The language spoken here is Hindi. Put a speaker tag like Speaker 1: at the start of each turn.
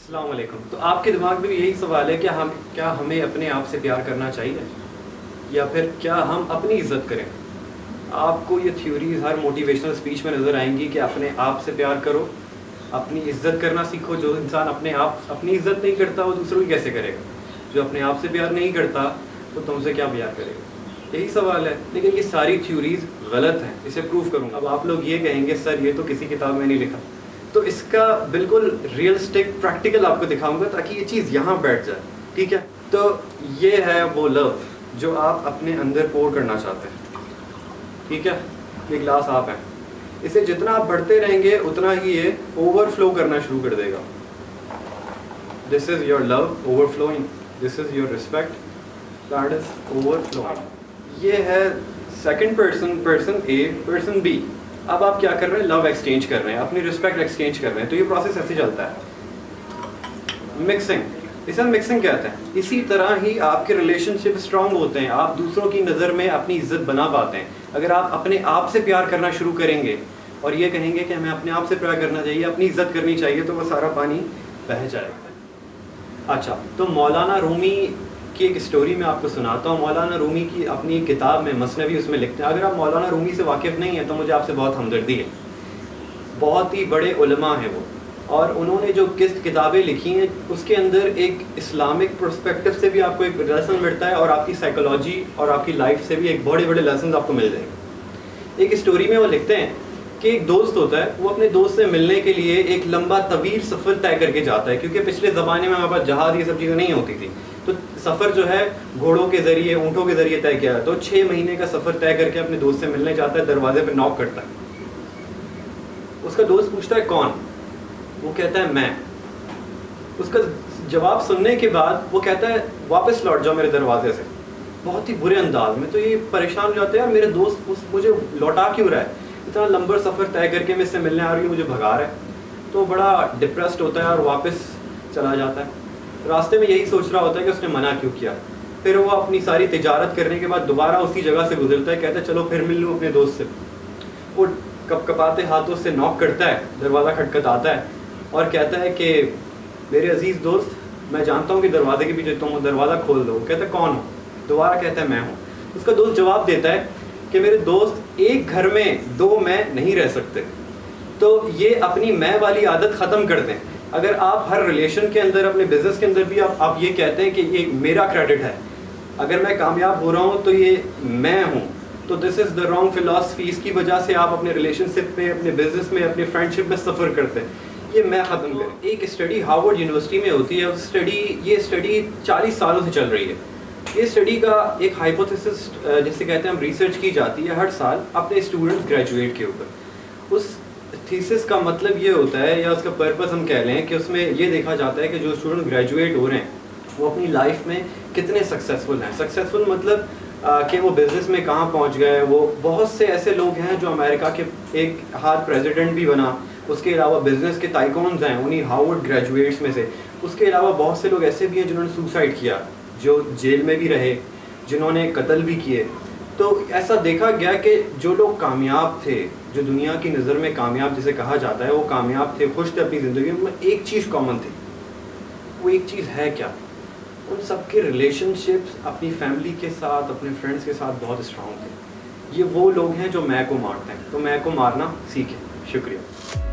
Speaker 1: अस्सलाम वालेकुम। तो आपके दिमाग में भी यही सवाल है कि क्या हमें अपने आप से प्यार करना चाहिए या फिर क्या हम अपनी इज़्ज़त करें। आपको ये थ्योरीज हर मोटिवेशनल स्पीच में नज़र आएंगी कि अपने आप से प्यार करो, अपनी इज़्ज़त करना सीखो। जो इंसान अपनी इज़्ज़त नहीं करता वो दूसरों की कैसे करेगा। जो अपने आप से प्यार नहीं करता तो तुमसे क्या प्यार करेगा। यही सवाल है, लेकिन ये सारी थ्योरीज गलत हैं। इसे प्रूव करूँगा। अब आप लोग ये कहेंगे सर ये तो किसी किताब में नहीं लिखा, तो इसका बिल्कुल रियलिस्टिक प्रैक्टिकल आपको दिखाऊंगा ताकि ये चीज़ यहाँ बैठ जाए। ठीक है, तो ये है वो लव जो आप अपने अंदर पोर करना चाहते हैं। ठीक है, ये ग्लास आप है, इसे जितना आप बढ़ते रहेंगे उतना ही ये ओवरफ्लो करना शुरू कर देगा। This is your love overflowing, this is your respect that is overflowing. ये है सेकंड पर्सन ए, पर्सन बी। अब आप क्या कर रहे हैं, लव एक्सचेंज कर रहे हैं, अपनी रिस्पेक्ट एक्सचेंज कर रहे हैं। तो ये प्रोसेस ऐसे चलता है, मिक्सिंग, इसे हम मिक्सिंग कहते हैं। इसी तरह ही आपके रिलेशनशिप स्ट्रांग होते हैं, आप दूसरों की नज़र में अपनी इज्जत बना पाते हैं। अगर आप अपने आप से प्यार करना शुरू करेंगे और ये कहेंगे कि हमें अपने आप से प्यार करना चाहिए, अपनी इज्जत करनी चाहिए, तो वह सारा पानी बह जाएगा। अच्छा, तो मौलाना रूमी की एक स्टोरी मैं आपको सुनाता हूँ। मौलाना रूमी की अपनी किताब में मसनवी, उसमें लिखते हैं। अगर आप मौलाना रूमी से वाकिफ़ नहीं है तो मुझे आपसे बहुत हमदर्दी है। बहुत ही बड़े उलमा हैं वो, और उन्होंने जो किताबें लिखी हैं उसके अंदर एक इस्लामिक पर्सपेक्टिव से भी आपको एक लेसन मिलता है और आपकी साइकोलॉजी और आपकी लाइफ से भी एक बड़े बड़े लेसन आपको मिल जाएंगे। एक स्टोरी में वो लिखते हैं कि एक दोस्त होता है, वो अपने दोस्त से मिलने के लिए एक लंबा तवील सफ़र तय करके जाता है, क्योंकि पिछले ज़माने में हमारे पास जहाज़ ये सब चीज़ें नहीं होती थी। तो सफ़र जो है घोड़ों के ज़रिए, ऊँटों के ज़रिए तय किया। तो 6 महीने का सफ़र तय करके अपने दोस्त से मिलने जाता है, दरवाजे पर नॉक करता है। उसका दोस्त पूछता है कौन, वो कहता है मैं। उसका जवाब सुनने के बाद वो कहता है वापस लौट जाओ मेरे दरवाजे से, बहुत ही बुरे अंदाज में। तो ये परेशान हो जाते हैं, मेरे दोस्त मुझे लौटा क्यों रहा है, इतना लंबा सफ़र तय करके मैं इससे मिलने आ रही हूँ, मुझे भगा रहा है। तो बड़ा डिप्रेस्ड होता है और वापस चला जाता है। रास्ते में यही सोच रहा होता है कि उसने मना क्यों किया। फिर वो अपनी सारी तिजारत करने के बाद दोबारा उसी जगह से गुजरता है, कहता है चलो फिर मिल लूँ अपने दोस्त से। वो कपकपाते हाथों से नॉक करता है, दरवाज़ा खटखटाता है और कहता है कि मेरे अजीज़ दोस्त, मैं जानता हूँ कि दरवाजे के पीछे तुम हो, दरवाज़ा खोल दो। कहता है कौन हो, दोबारा कहता है मैं हूँ। उसका दोस्त जवाब देता है कि मेरे दोस्त, एक घर में 2 मैं नहीं रह सकते, तो ये अपनी मैं वाली आदत ख़त्म कर दें। अगर आप हर रिलेशन के अंदर, अपने बिजनेस के अंदर भी आप ये कहते हैं कि ये मेरा क्रेडिट है, अगर मैं कामयाब हो रहा हूँ तो ये मैं हूँ, तो this is the wrong philosophy. इसकी वजह से आप अपने रिलेशनशिप में, अपने बिजनेस में, अपने फ्रेंडशिप में सफ़र करते हैं। ये मैं ख़त्म करें। एक स्टडी हार्वर्ड यूनिवर्सिटी में होती है, ये स्टडी 40 सालों से चल रही है। ये स्टडी का एक हाइपोथेसिस जिसे कहते हैं हम, रिसर्च की जाती है हर साल अपने स्टूडेंट्स ग्रेजुएट के ऊपर। उस थीसिस का मतलब ये होता है, या उसका पर्पस हम कह लें, कि उसमें ये देखा जाता है कि जो स्टूडेंट ग्रेजुएट हो रहे हैं वो अपनी लाइफ में कितने सक्सेसफुल हैं। सक्सेसफुल मतलब कि वो बिज़नेस में कहाँ पहुँच गए। वो बहुत से ऐसे लोग हैं जो अमेरिका के एक हाथ प्रेसिडेंट भी बना, उसके अलावा बिज़नेस के टाइकॉन्स हैं उन्हीं हार्वर्ड ग्रेजुएट्स में से। उसके अलावा बहुत से लोग ऐसे भी हैं जिन्होंने सुसाइड किया, जो जेल में भी रहे, जिन्होंने कत्ल भी किए। तो ऐसा देखा गया कि जो लोग कामयाब थे, जो दुनिया की नज़र में कामयाब जिसे कहा जाता है, वो कामयाब थे, खुश थे अपनी ज़िंदगी में, एक चीज़ कॉमन थी। वो एक चीज़ है क्या, उन सबके रिलेशनशिप्स अपनी फैमिली के साथ, अपने फ्रेंड्स के साथ बहुत स्ट्रॉन्ग थे। ये वो लोग हैं जो मैं को मारते हैं। तो मैं को मारना सीखें। शुक्रिया।